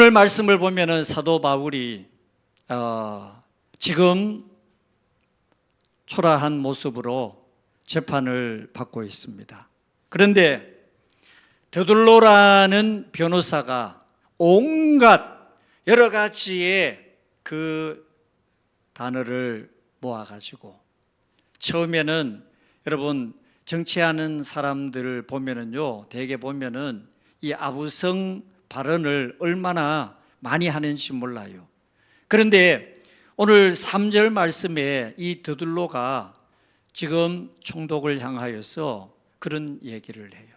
오늘 말씀을 보면은 사도 바울이 지금 초라한 모습으로 재판을 받고 있습니다. 그런데 드둘로라는 변호사가 온갖 여러 가지의 그 단어를 모아가지고 처음에는 여러분 정치하는 사람들을 보면은요, 대개 보면은 이 아부성 발언을 얼마나 많이 하는지 몰라요. 그런데 오늘 3절 말씀에 이 드둘로가 지금 총독을 향하여서 그런 얘기를 해요.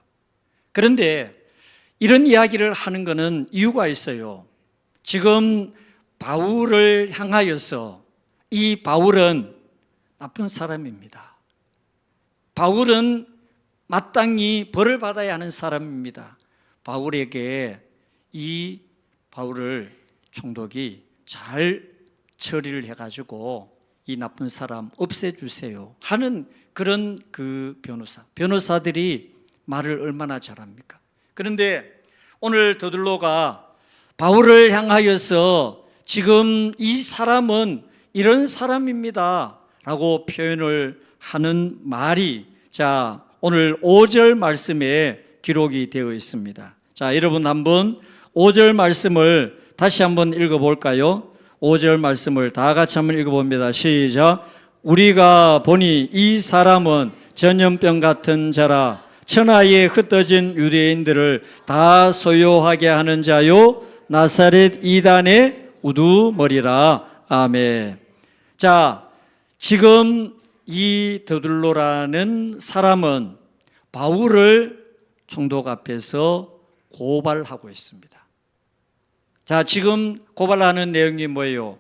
그런데 이런 이야기를 하는 것은 이유가 있어요. 지금 바울을 향하여서 이 바울은 나쁜 사람입니다. 바울은 마땅히 벌을 받아야 하는 사람입니다. 바울에게 이 바울을 총독이 잘 처리를 해가지고 이 나쁜 사람 없애주세요 하는 그런 그 변호사들이 말을 얼마나 잘합니까? 그런데 오늘 드둘로가 바울을 향하여서 지금 이 사람은 이런 사람입니다 라고 표현을 하는 말이 오늘 5절 말씀에 기록이 되어 있습니다. 자, 여러분 한번 5절 말씀을 다시 한번 읽어볼까요? 5절 말씀을 다 같이 한번 읽어봅니다. 시작. 우리가 보니 이 사람은 전염병 같은 자라 천하에 흩어진 유대인들을 다 소요하게 하는 자요 나사렛 이단의 우두머리라. 아멘. 자, 지금 이 드둘로라는 사람은 바울을 총독 앞에서 고발하고 있습니다. 자, 지금 고발하는 내용이 뭐예요?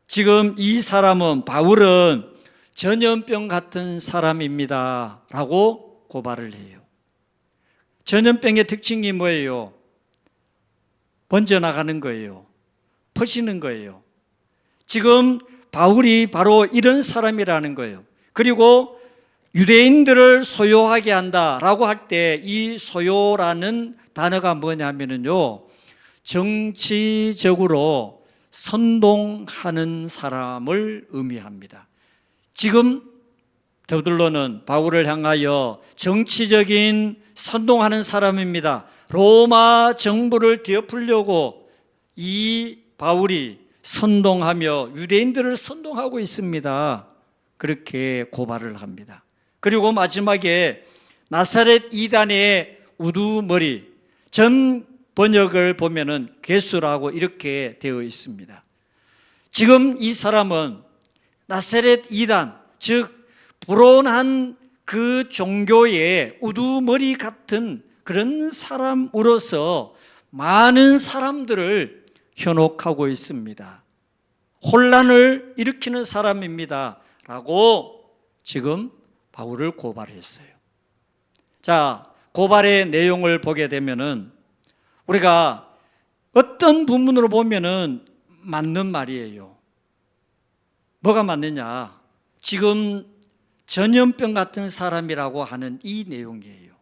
지금 이 사람은 바울은 전염병 같은 사람입니다 라고 고발을 해요. 전염병의 특징이 뭐예요? 번져나가는 거예요. 퍼지는 거예요. 지금 바울이 바로 이런 사람이라는 거예요. 그리고 유대인들을 소요하게 한다라고 할 때 이 소요라는 단어가 뭐냐면요, 정치적으로 선동하는 사람을 의미합니다. 지금 드둘로는 바울을 향하여 정치적인 선동하는 사람입니다. 로마 정부를 뒤엎으려고 이 바울이 선동하며 유대인들을 선동하고 있습니다. 그렇게 고발을 합니다. 그리고 마지막에 나사렛 이단의 우두머리, 전 번역을 보면은 괴수라고 이렇게 되어 있습니다. 지금 이 사람은 나사렛 이단, 즉 불온한 그 종교의 우두머리 같은 그런 사람으로서 많은 사람들을 현혹하고 있습니다. 혼란을 일으키는 사람입니다 라고 지금 바울을 고발했어요. 자, 고발의 내용을 보게 되면은 우리가 어떤 부분으로 보면은 맞는 말이에요. 뭐가 맞느냐? 지금 전염병 같은 사람이라고 하는 이 내용이에요.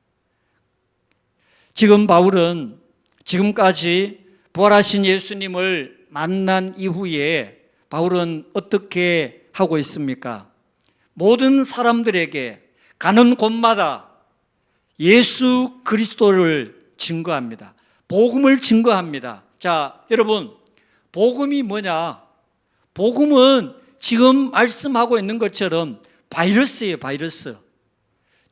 지금 바울은 지금까지 부활하신 예수님을 만난 이후에 바울은 어떻게 하고 있습니까? 모든 사람들에게 가는 곳마다 예수 그리스도를 증거합니다. 복음을 증거합니다. 자, 여러분, 복음이 뭐냐? 복음은 지금 말씀하고 있는 것처럼 바이러스예요, 바이러스.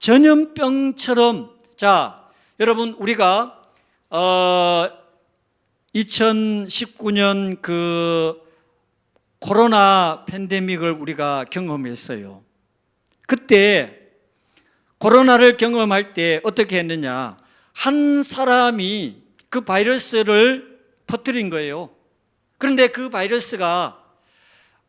전염병처럼. 자, 여러분, 우리가 2019년 그 코로나 팬데믹을 우리가 경험했어요. 그때 코로나를 경험할 때 어떻게 했느냐? 한 사람이 그 바이러스를 퍼뜨린 거예요. 그런데 그 바이러스가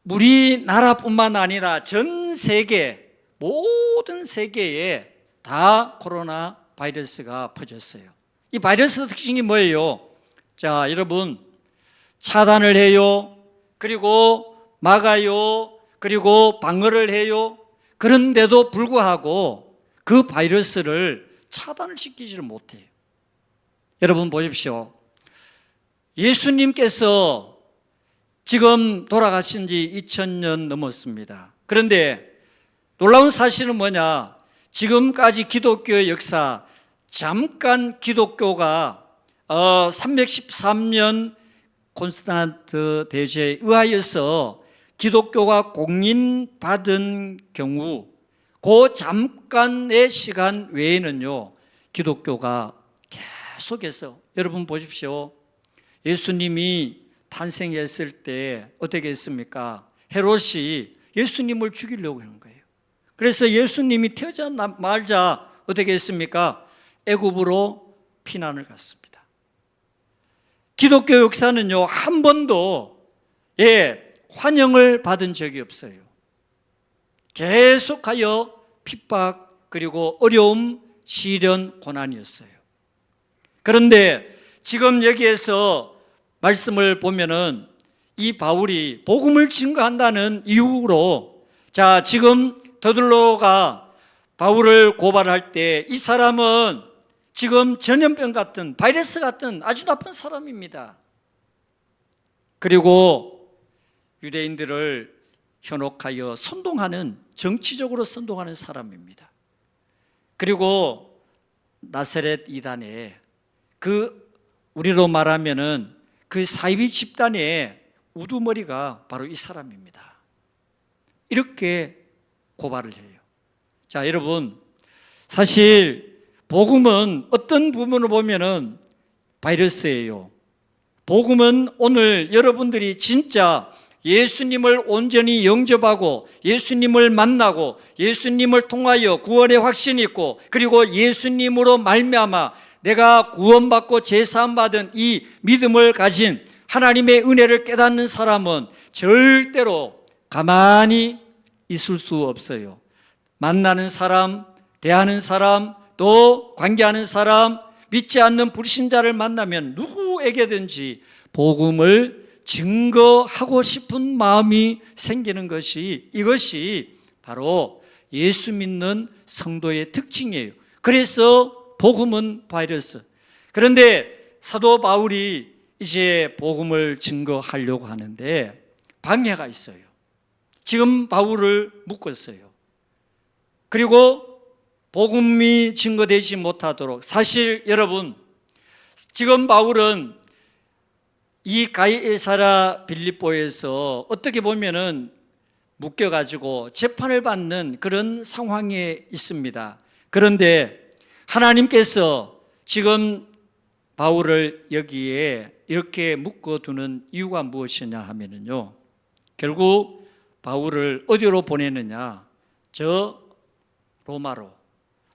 우리나라뿐만 아니라 전 세계, 모든 세계에 다 코로나 바이러스가 퍼졌어요. 이 바이러스 특징이 뭐예요? 자, 여러분, 차단을 해요. 그리고 막아요. 그리고 방어를 해요. 그런데도 불구하고 그 바이러스를 차단을 시키지를 못해요. 여러분 보십시오. 예수님께서 지금 돌아가신 지 2000년 넘었습니다. 그런데 놀라운 사실은 뭐냐? 지금까지 기독교의 역사, 잠깐 기독교가 313년 콘스탄트 대제에 의하여서 기독교가 공인받은 경우 그 잠깐의 시간 외에는요, 기독교가 계속해서, 여러분 보십시오. 예수님이 탄생했을 때 어떻게 했습니까? 헤롯이 예수님을 죽이려고 한 거예요. 그래서 예수님이 태어나자마자 어떻게 했습니까? 애굽으로 피난을 갔습니다. 기독교 역사는요, 한 번도 환영을 받은 적이 없어요. 계속하여 핍박, 그리고 어려움, 시련, 고난이었어요. 그런데 지금 여기에서 말씀을 보면은 이 바울이 복음을 증거한다는 이유로, 자, 지금 더들로가 바울을 고발할 때 이 사람은 지금 전염병 같은, 바이러스 같은 아주 나쁜 사람입니다. 그리고 유대인들을 현혹하여 선동하는, 정치적으로 선동하는 사람입니다. 그리고 나사렛 이단에, 우리로 말하면은 그 사이비 집단의 우두머리가 바로 이 사람입니다. 이렇게 고발을 해요. 자, 여러분, 사실 복음은 어떤 부분을 보면은 바이러스예요. 복음은 오늘 여러분들이 진짜 예수님을 온전히 영접하고 예수님을 만나고 예수님을 통하여 구원의 확신이 있고, 그리고 예수님으로 말미암아 내가 구원받고 제사함받은 이 믿음을 가진 하나님의 은혜를 깨닫는 사람은 절대로 가만히 있을 수 없어요. 만나는 사람, 대하는 사람, 또 관계하는 사람, 믿지 않는 불신자를 만나면 누구에게든지 복음을 증거하고 싶은 마음이 생기는 것이, 이것이 바로 예수 믿는 성도의 특징이에요. 그래서 복음은 바이러스. 그런데 사도 바울이 이제 복음을 증거하려고 하는데 방해가 있어요. 지금 바울을 묶었어요. 그리고 복음이 증거되지 못하도록, 사실 여러분, 지금 바울은 이 가이사랴 빌립보에서 어떻게 보면은 묶여가지고 재판을 받는 그런 상황에 있습니다. 그런데 하나님께서 지금 바울을 여기에 이렇게 묶어두는 이유가 무엇이냐 하면은요, 결국 바울을 어디로 보내느냐? 저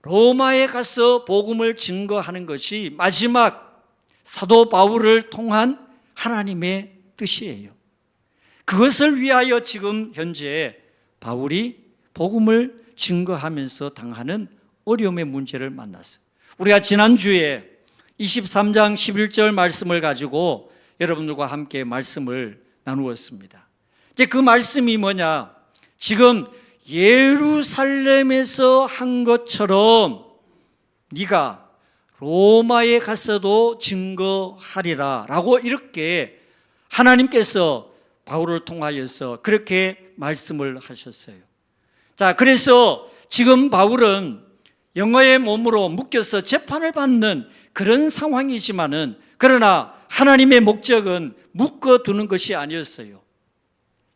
로마에 가서 복음을 증거하는 것이 마지막 사도 바울을 통한 하나님의 뜻이에요. 그것을 위하여 지금 현재 바울이 복음을 증거하면서 당하는 어려움의 문제를 만났어요. 우리가 지난주에 23장 11절 말씀을 가지고 여러분들과 함께 말씀을 나누었습니다. 이제 그 말씀이 뭐냐? 지금 예루살렘에서 한 것처럼 네가 로마에 가서도 증거하리라 라고 이렇게 하나님께서 바울을 통하여서 그렇게 말씀을 하셨어요. 자, 그래서 지금 바울은 영어의 몸으로 묶여서 재판을 받는 그런 상황이지만은, 그러나 하나님의 목적은 묶어두는 것이 아니었어요.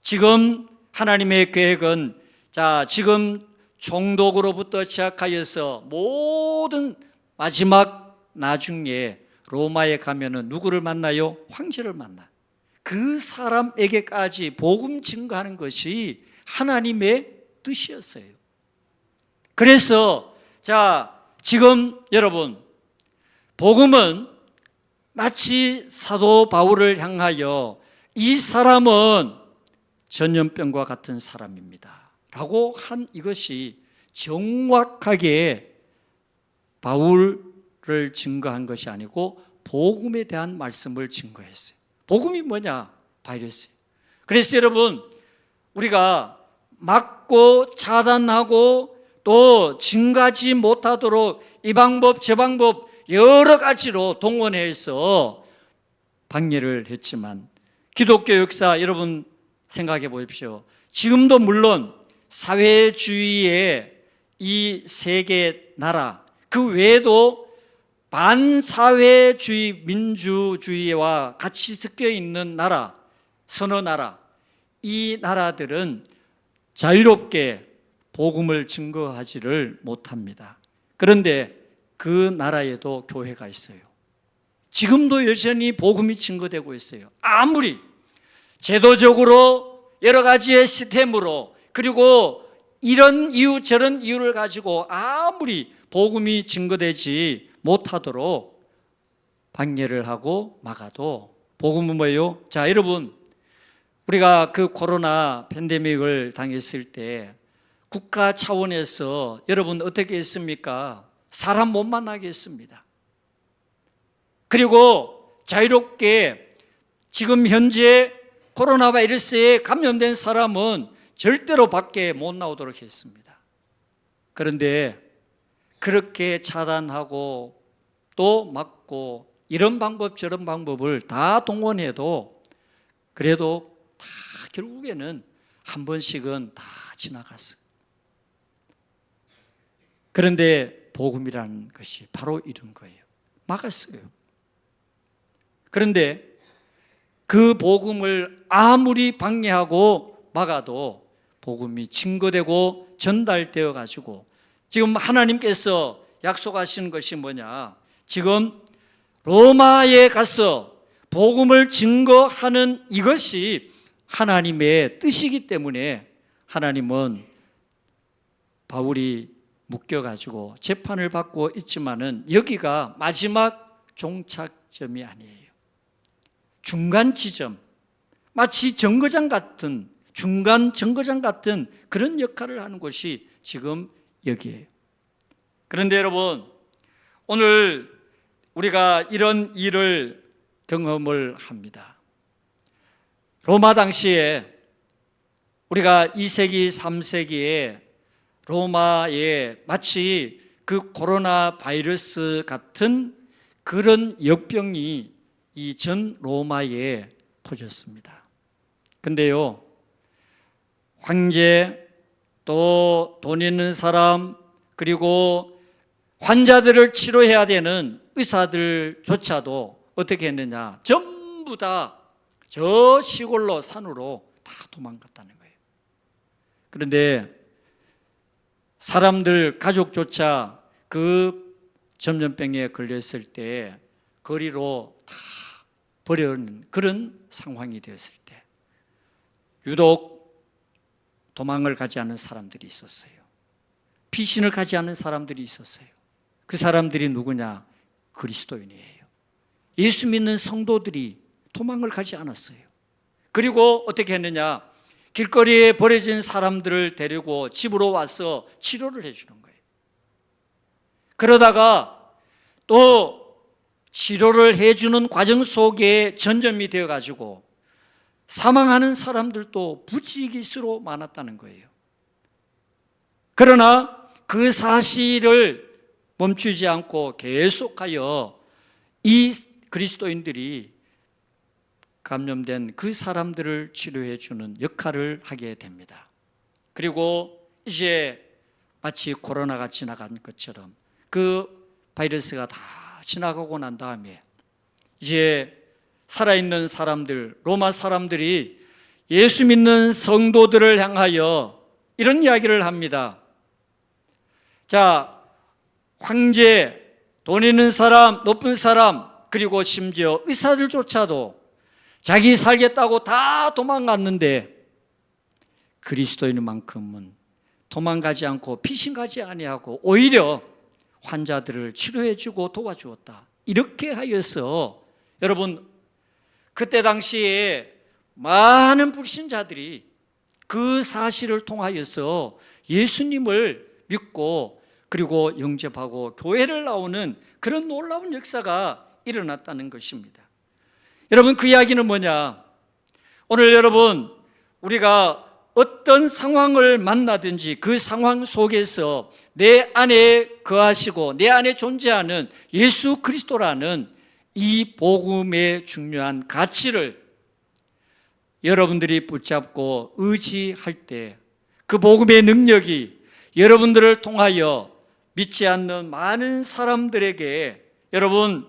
지금 하나님의 계획은, 자, 지금 총독으로부터 시작하여서 모든 마지막 나중에 로마에 가면은 누구를 만나요? 황제를 만나. 그 사람에게까지 복음 증거하는 것이 하나님의 뜻이었어요. 그래서 자, 지금 여러분, 복음은 마치 사도 바울을 향하여 이 사람은 전염병과 같은 사람입니다 라고 한 이것이 정확하게 바울을 증거한 것이 아니고 복음에 대한 말씀을 증거했어요. 복음이 뭐냐? 바이러스예요. 그래서 여러분, 우리가 막고 차단하고 또 증가하지 못하도록 이 방법 저 방법 여러 가지로 동원해서 방해를 했지만 기독교 역사 여러분 생각해 보십시오. 지금도 물론 사회주의의 이 세계 나라 그 외에도 반사회주의 민주주의와 같이 섞여 있는 나라, 서너 나라, 이 나라들은 자유롭게 복음을 증거하지를 못합니다. 그런데 그 나라에도 교회가 있어요. 지금도 여전히 복음이 증거되고 있어요. 아무리 제도적으로 여러 가지의 시스템으로 그리고 이런 이유 저런 이유를 가지고 아무리 복음이 증거되지 못하도록 방해를 하고 막아도 복음은 뭐예요? 자, 여러분 우리가 그 코로나 팬데믹을 당했을 때 국가 차원에서 여러분 어떻게 했습니까? 사람 못 만나게 했습니다. 그리고 자유롭게 지금 현재 코로나 바이러스에 감염된 사람은 절대로 밖에 못 나오도록 했습니다. 그런데 그렇게 차단하고 또 막고 이런 방법 저런 방법을 다 동원해도 그래도 다 결국에는 한 번씩은 다 지나갔어요. 그런데 복음이라는 것이 바로 이런 거예요. 막았어요. 그런데 그 복음을 아무리 방해하고 막아도 복음이 증거되고 전달되어 가지고 지금 하나님께서 약속하시는 것이 뭐냐? 지금 로마에 가서 복음을 증거하는 이것이 하나님의 뜻이기 때문에 하나님은 바울이 묶여가지고 재판을 받고 있지만은 여기가 마지막 종착점이 아니에요. 중간 지점, 마치 정거장 같은 중간 정거장 같은 그런 역할을 하는 곳이 지금 여기에요. 그런데 여러분, 오늘 우리가 이런 일을 경험을 합니다. 로마 당시에 우리가 2세기, 3세기에 로마에 마치 그 코로나 바이러스 같은 그런 역병이 이 전 로마에 터졌습니다. 근데요, 황제 또 돈 있는 사람 그리고 환자들을 치료해야 되는 의사들조차도 어떻게 했느냐? 전부 다 저 시골로 산으로 다 도망갔다는 거예요. 그런데 사람들 가족조차 그 전염병에 걸렸을 때 거리로 다 버려는 그런 상황이 되었을 때 유독 도망을 가지 않은 사람들이 있었어요. 피신을 가지 않은 사람들이 있었어요. 그 사람들이 누구냐? 그리스도인이에요. 예수 믿는 성도들이 도망을 가지 않았어요. 그리고 어떻게 했느냐? 길거리에 버려진 사람들을 데리고 집으로 와서 치료를 해주는 거예요. 그러다가 또 치료를 해주는 과정 속에 전염이 되어가지고 사망하는 사람들도 부지기수로 많았다는 거예요. 그러나 그 사실을 멈추지 않고 계속하여 이 그리스도인들이 감염된 그 사람들을 치료해 주는 역할을 하게 됩니다. 그리고 이제 마치 코로나가 지나간 것처럼 그 바이러스가 다 지나가고 난 다음에 이제 살아있는 사람들, 로마 사람들이 예수 믿는 성도들을 향하여 이런 이야기를 합니다. 자, 황제, 돈 있는 사람, 높은 사람, 그리고 심지어 의사들조차도 자기 살겠다고 다 도망갔는데 그리스도인만큼은 도망가지 않고 피신가지 아니하고 오히려 환자들을 치료해주고 도와주었다. 이렇게 하여서 여러분 그때 당시에 많은 불신자들이 그 사실을 통하여서 예수님을 믿고 그리고 영접하고 교회를 나오는 그런 놀라운 역사가 일어났다는 것입니다. 여러분 그 이야기는 뭐냐? 오늘 여러분 우리가 어떤 상황을 만나든지 그 상황 속에서 내 안에 거하시고 내 안에 존재하는 예수 그리스도라는 이 복음의 중요한 가치를 여러분들이 붙잡고 의지할 때 그 복음의 능력이 여러분들을 통하여 믿지 않는 많은 사람들에게 여러분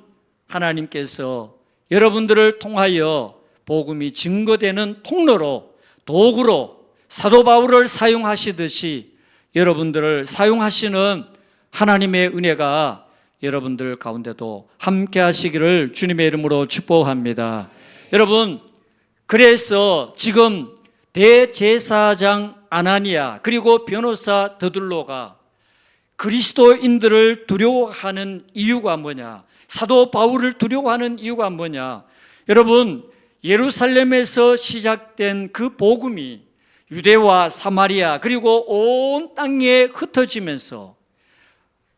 하나님께서 여러분들을 통하여 복음이 증거되는 통로로 도구로 사도 바울을 사용하시듯이 여러분들을 사용하시는 하나님의 은혜가 여러분들 가운데도 함께 하시기를 주님의 이름으로 축복합니다. 여러분, 그래서 지금 대제사장 아나니아 그리고 변호사 드들로가 그리스도인들을 두려워하는 이유가 뭐냐? 사도 바울을 두려워하는 이유가 뭐냐? 여러분, 예루살렘에서 시작된 그 복음이 유대와 사마리아 그리고 온 땅에 흩어지면서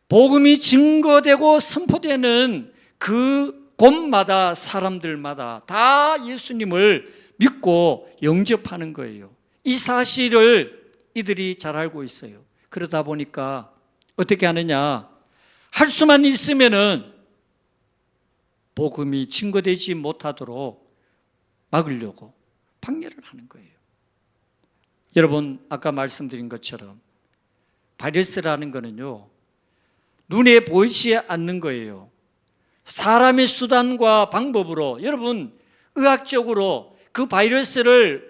복음이 증거되고 선포되는 그 곳마다 사람들마다 다 예수님을 믿고 영접하는 거예요. 이 사실을 이들이 잘 알고 있어요. 그러다 보니까 어떻게 하느냐? 할 수만 있으면은 복음이 증거되지 못하도록 막으려고 방해를 하는 거예요. 여러분, 아까 말씀드린 것처럼 바이러스라는 거는요, 눈에 보이지 않는 거예요. 사람의 수단과 방법으로, 여러분, 의학적으로 그 바이러스를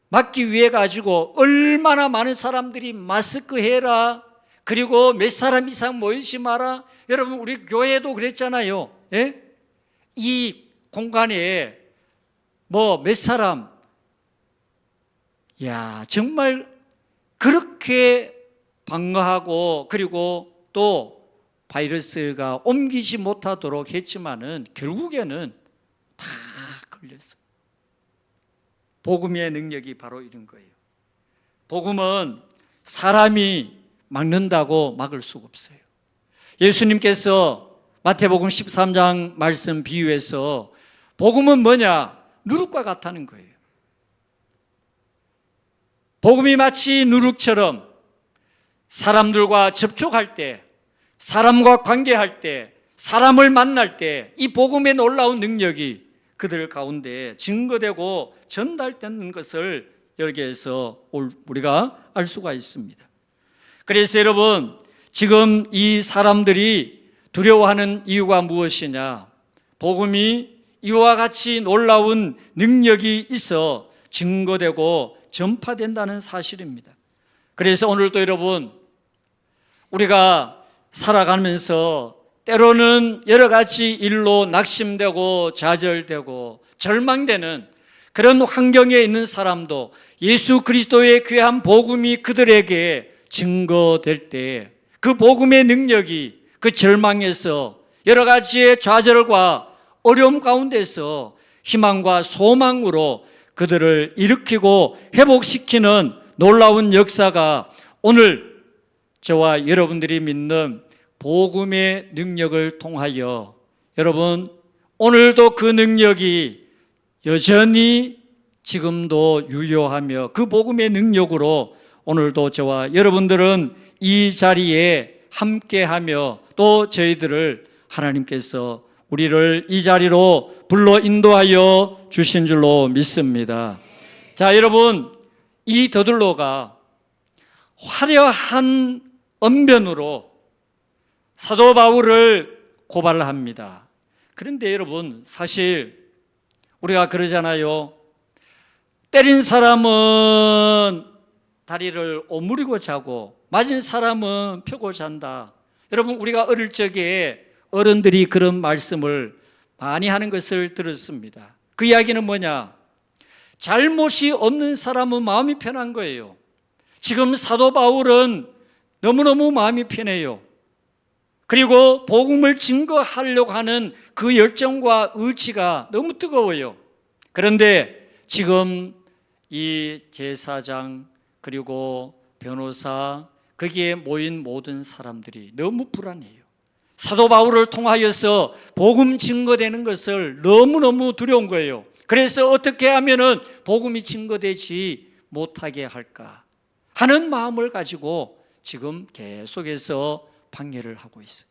막기 위해 가지고 얼마나 많은 사람들이 마스크 해라, 그리고 몇 사람 이상 모이지 마라. 여러분, 우리 교회도 그랬잖아요. 예? 이 공간에 뭐 몇 사람, 야, 정말 그렇게 방어하고 그리고 또 바이러스가 옮기지 못하도록 했지만은 결국에는 다 걸렸어요. 복음의 능력이 바로 이런 거예요. 복음은 사람이 막는다고 막을 수가 없어요. 예수님께서 마태복음 13장 말씀 비유해서 복음은 뭐냐? 누룩과 같다는 거예요. 복음이 마치 누룩처럼 사람들과 접촉할 때, 사람과 관계할 때, 사람을 만날 때 이 복음의 놀라운 능력이 그들 가운데 증거되고 전달되는 것을 여기에서 우리가 알 수가 있습니다. 그래서 여러분, 지금 이 사람들이 두려워하는 이유가 무엇이냐? 복음이 이와 같이 놀라운 능력이 있어 증거되고 전파된다는 사실입니다. 그래서 오늘도 여러분, 우리가 살아가면서 때로는 여러 가지 일로 낙심되고 좌절되고 절망되는 그런 환경에 있는 사람도 예수 그리스도의 귀한 복음이 그들에게 증거될 때 그 복음의 능력이 그 절망에서 여러 가지의 좌절과 어려움 가운데서 희망과 소망으로 그들을 일으키고 회복시키는 놀라운 역사가 오늘 저와 여러분들이 믿는 복음의 능력을 통하여 여러분, 오늘도 그 능력이 여전히 지금도 유효하며 그 복음의 능력으로 오늘도 저와 여러분들은 이 자리에 함께하며 또 저희들을 하나님께서 우리를 이 자리로 불러 인도하여 주신 줄로 믿습니다. 자, 여러분, 이 더들로가 화려한 언변으로 사도 바울을 고발합니다. 그런데 여러분, 사실 우리가 그러잖아요. 때린 사람은 다리를 오므리고 자고 맞은 사람은 펴고 잔다. 여러분, 우리가 어릴 적에 어른들이 그런 말씀을 많이 하는 것을 들었습니다. 그 이야기는 뭐냐? 잘못이 없는 사람은 마음이 편한 거예요. 지금 사도 바울은 너무너무 마음이 편해요. 그리고 복음을 증거하려고 하는 그 열정과 의지가 너무 뜨거워요. 그런데 지금 이 제사장 그리고 변호사 거기에 모인 모든 사람들이 너무 불안해요. 사도 바울을 통하여서 복음 증거되는 것을 너무너무 두려운 거예요. 그래서 어떻게 하면은 복음이 증거되지 못하게 할까 하는 마음을 가지고 지금 계속해서 방해를 하고 있어요.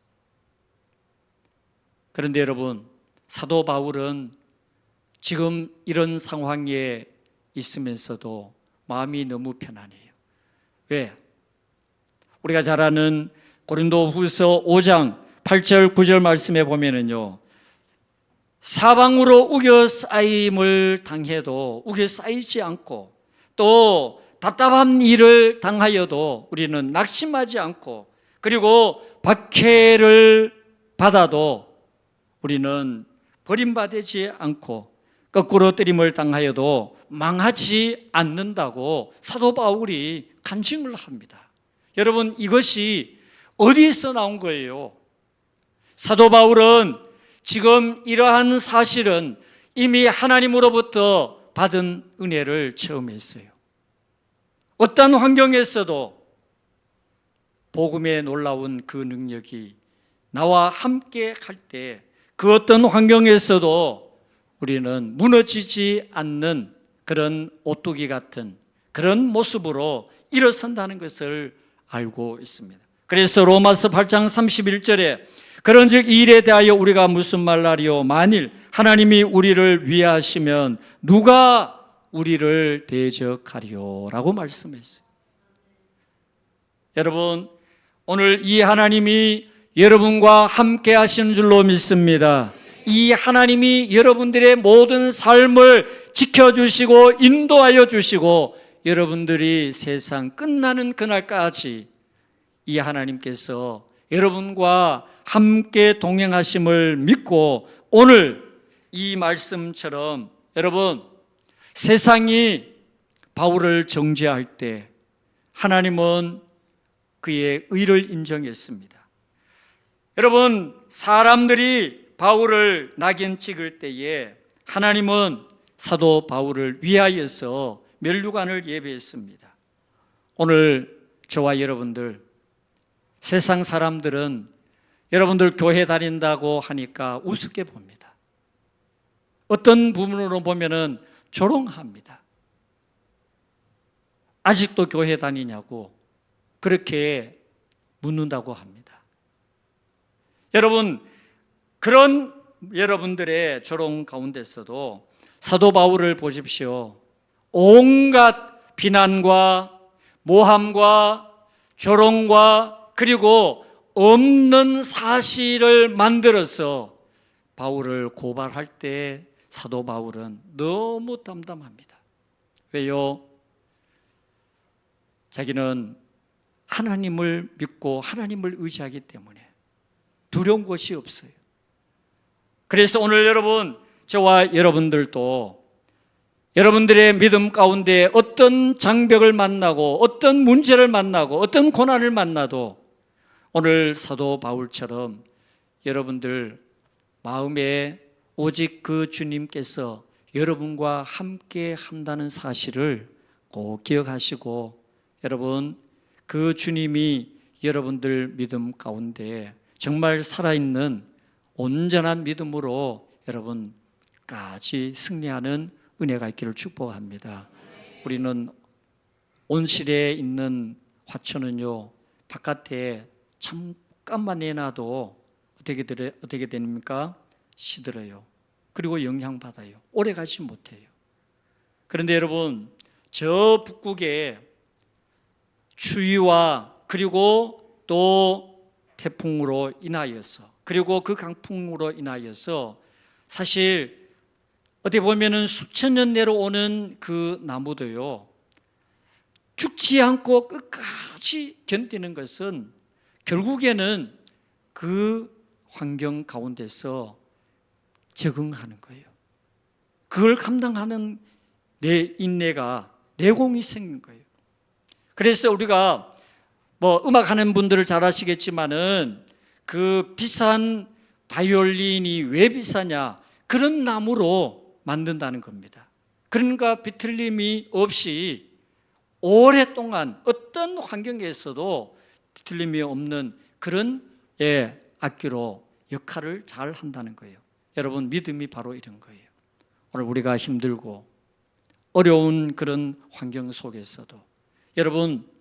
그런데 여러분, 사도 바울은 지금 이런 상황에 있으면서도 마음이 너무 편안해요. 왜? 우리가 잘 아는 고린도후서 5장 8절 9절 말씀에 보면은요, 사방으로 우겨싸임을 당해도 우겨싸이지 않고, 또 답답한 일을 당하여도 우리는 낙심하지 않고, 그리고 박해를 받아도 우리는 버림받지 않고, 거꾸로 뜨림을 당하여도 망하지 않는다고 사도 바울이 간증을 합니다. 여러분, 이것이 어디에서 나온 거예요? 사도 바울은 지금 이러한 사실은 이미 하나님으로부터 받은 은혜를 체험했어요. 어떤 환경에서도 복음의 놀라운 그 능력이 나와 함께 할 때 그 어떤 환경에서도 우리는 무너지지 않는 그런 오뚜기 같은 그런 모습으로 일어선다는 것을 알고 있습니다. 그래서 로마서 8장 31절에 그런즉 이 일에 대하여 우리가 무슨 말하리요? 만일 하나님이 우리를 위하시면 누가 우리를 대적하리요? 라고 말씀했어요. 여러분, 오늘 이 하나님이 여러분과 함께 하시는 줄로 믿습니다. 이 하나님이 여러분들의 모든 삶을 지켜주시고 인도하여 주시고 여러분들이 세상 끝나는 그날까지 이 하나님께서 여러분과 함께 동행하심을 믿고 오늘 이 말씀처럼 여러분, 세상이 바울을 정죄할 때 하나님은 그의 의를 인정했습니다. 여러분, 사람들이 바울을 낙인 찍을 때에 하나님은 사도 바울을 위하여서 면류관을 예배했습니다. 오늘 저와 여러분들, 세상 사람들은 여러분들 교회 다닌다고 하니까 우습게 봅니다. 어떤 부분으로 보면은 조롱합니다. 아직도 교회 다니냐고 그렇게 묻는다고 합니다. 여러분, 그런 여러분들의 조롱 가운데서도 사도 바울을 보십시오. 온갖 비난과 모함과 조롱과 그리고 없는 사실을 만들어서 바울을 고발할 때 사도 바울은 너무 담담합니다. 왜요? 자기는 하나님을 믿고 하나님을 의지하기 때문에 두려운 것이 없어요. 그래서 오늘 여러분, 저와 여러분들도 여러분들의 믿음 가운데 어떤 장벽을 만나고 어떤 문제를 만나고 어떤 고난을 만나도 오늘 사도 바울처럼 여러분들 마음에 오직 그 주님께서 여러분과 함께 한다는 사실을 꼭 기억하시고 여러분, 그 주님이 여러분들 믿음 가운데 정말 살아있는 온전한 믿음으로 여러분까지 승리하는 은혜가 있기를 축복합니다. 우리는 온실에 있는 화초는요, 바깥에 잠깐만 내놔도 어떻게 됩니까? 시들어요. 그리고 영향받아요. 오래 가지 못해요. 그런데 여러분, 저 북극에 추위와 그리고 또 태풍으로 인하여서 그리고 그 강풍으로 인하여서 사실 어떻게 보면은 수천 년 내려오는 그 나무도요, 죽지 않고 끝까지 견디는 것은 결국에는 그 환경 가운데서 적응하는 거예요. 그걸 감당하는 내 인내가, 내공이 생긴 거예요. 그래서 우리가 음악하는 분들을 잘 아시겠지만은 그 비싼 바이올린이 왜 비싸냐? 그런 나무로 만든다는 겁니다. 그러니까 비틀림이 없이 오랫동안 어떤 환경에서도 비틀림이 없는 그런 악기로 역할을 잘 한다는 거예요. 여러분, 믿음이 바로 이런 거예요. 오늘 우리가 힘들고 어려운 그런 환경 속에서도 여러분,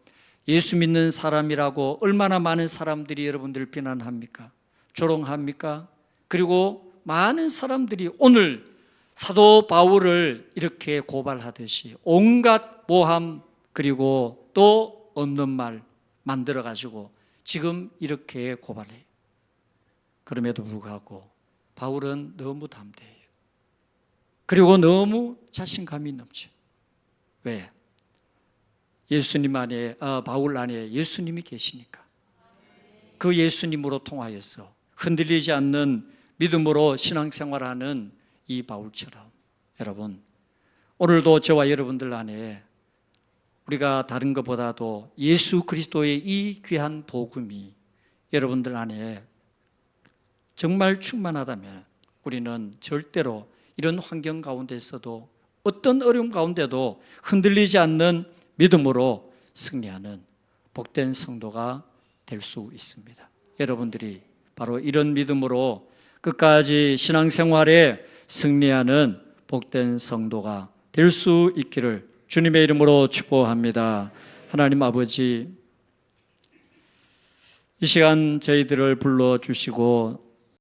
예수 믿는 사람이라고 얼마나 많은 사람들이 여러분들을 비난합니까? 조롱합니까? 그리고 많은 사람들이 오늘 사도 바울을 이렇게 고발하듯이 온갖 모함 그리고 또 없는 말 만들어 가지고 지금 이렇게 고발해요. 그럼에도 불구하고 바울은 너무 담대해요. 그리고 너무 자신감이 넘쳐. 왜? 예수님 안에, 바울 안에 예수님이 계시니까. 그 예수님으로 통하여서 흔들리지 않는 믿음으로 신앙생활하는 이 바울처럼 여러분, 오늘도 저와 여러분들 안에 우리가 다른 것보다도 예수 그리스도의 이 귀한 복음이 여러분들 안에 정말 충만하다면 우리는 절대로 이런 환경 가운데서도 어떤 어려움 가운데도 흔들리지 않는 믿음으로 승리하는 복된 성도가 될 수 있습니다. 여러분들이 바로 이런 믿음으로 끝까지 신앙생활에 승리하는 복된 성도가 될 수 있기를 주님의 이름으로 축복합니다. 하나님 아버지, 이 시간 저희들을 불러주시고